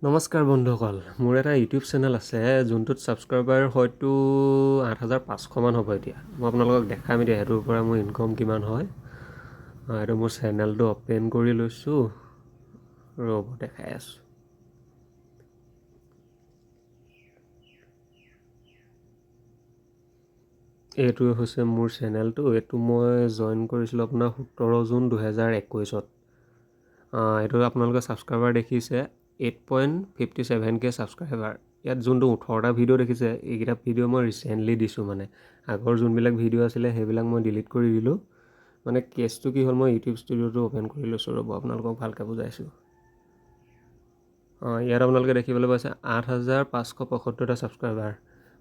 নমস্কাৰ বন্ধুসকল, মোৰ এটা ইউটিউব চেনেল আছে যোনটোত ছাবস্ক্ৰাইবাৰ হয়তো 8,500 মান হ'ব। এতিয়া মই আপোনালোকক দেখাম এতিয়া সেইটোৰ পৰা মোৰ ইনকম কিমান হয়। এইটো মোৰ চেনেলটো অ'পেন কৰি লৈছোঁ, ৰ'ব দেখাই আছোঁ। এইটো হৈছে মোৰ চেনেলটো। এইটো মই জইন কৰিছিলোঁ আপোনাৰ 17 জুন 2021। এইটো আপোনালোকে ছাবস্ক্ৰাইবাৰ দেখিছে 8.57K ছাবস্ক্ৰাইবাৰ। ইয়াত যোনটো 18টা ভিডিঅ' দেখিছে, এইকেইটা ভিডিঅ' মই ৰিচেণ্টলি দিছোঁ। মানে আগৰ যোনবিলাক ভিডিঅ' আছিলে সেইবিলাক মই ডিলিট কৰি দিলোঁ। মানে কেছটো কি হ'ল, মই ইউটিউব ষ্টুডিঅ'টো অ'পেন কৰি লৈছোঁ, ৰ'ব আপোনালোকক ভালকৈ বুজাইছোঁ। ইয়াত আপোনালোকে দেখিবলৈ পাইছে 8,575টা ছাবস্ক্ৰাইবাৰ।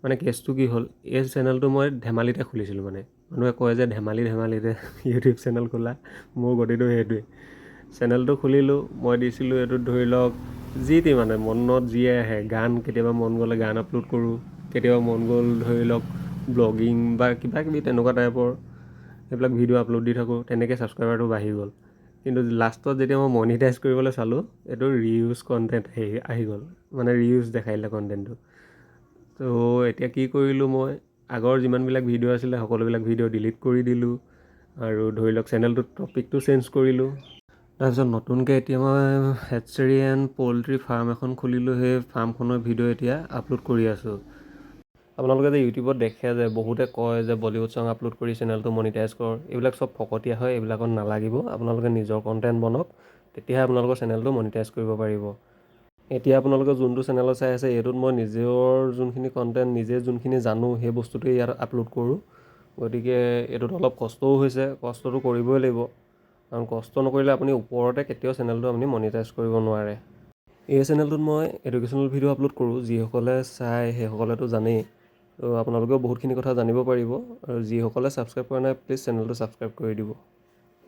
মানে কেছটো কি হ'ল, এই চেনেলটো মই ধেমালিতে খুলিছিলোঁ। মানে মানুহে কয় যে ধেমালিতে ইউটিউব চেনেল খোলা, মোৰ গতিটো সেইটোৱে। চেনেলটো খুলিলোঁ, মই দিছিলোঁ এইটোত ধৰি লওক যি টি মানে মনত যিয়ে আহে, গান কেতিয়াবা মন গ'লে গান আপলোড কৰোঁ, কেতিয়াবা মন গ'ল ধৰি লওক ব্লগিং বা কিবাকিবি তেনেকুৱা টাইপৰ সেইবিলাক ভিডিঅ' আপলোড দি থাকোঁ। তেনেকৈ ছাবস্ক্ৰাইবাৰটো বাঢ়ি গ'ল। কিন্তু লাষ্টত যেতিয়া মই মনিটাইজ কৰিবলৈ চালোঁ, এইটো ৰিইউজ কণ্টেণ্ট আহি গ'ল, মানে ৰিইউজ দেখাই দিলে কণ্টেণ্টটো। তো এতিয়া কি কৰিলোঁ, মই আগৰ যিমানবিলাক ভিডিঅ' আছিলে সকলোবিলাক ভিডিঅ' ডিলিট কৰি দিলোঁ আৰু ধৰি লওক চেনেলটোৰ টপিকটো চেঞ্জ কৰিলোঁ। তাৰপিছত নতুনকৈ এতিয়া মই হেটচেৰী এণ্ড পল্ট্ৰি ফাৰ্ম এখন খুলিলোঁ। সেই ফাৰ্মখনৰ ভিডিঅ' এতিয়া আপলোড কৰি আছোঁ। আপোনালোকে যে ইউটিউবত দেখে যে বহুতে কয় যে বলিউড ছং আপলোড কৰি চেনেলটো মনিটাইজ কৰ, এইবিলাক চব ফকতীয়া হয়, এইবিলাকত নালাগিব। আপোনালোকে নিজৰ কণ্টেণ্ট বনাওক, তেতিয়াহে আপোনালোকৰ চেনেলটো মনিটাইজ কৰিব পাৰিব। এতিয়া আপোনালোকে যোনটো চেনেলত চাই আছে, এইটোত মই নিজৰ যোনখিনি কণ্টেণ্ট, নিজে যোনখিনি জানো সেই বস্তুটোৱে ইয়াত আপলোড কৰোঁ। গতিকে এইটোত অলপ কষ্টও হৈছে, কষ্টটো কৰিবই লাগিব। কাৰণ কষ্ট নকৰিলে আপুনি ওপৰতে কেতিয়াও চেনেলটো আপুনি মনিটাইজ কৰিব নোৱাৰে। এই চেনেলটোত মই এডুকেশ্যনেল ভিডিঅ' আপলোড কৰোঁ। যিসকলে চাই সেইসকলেতো জানেই, তো আপোনালোকেও বহুতখিনি কথা জানিব পাৰিব। আৰু যিসকলে ছাবস্ক্ৰাইব কৰা নাই, প্লিজ চেনেলটো ছাবস্ক্ৰাইব কৰি দিব।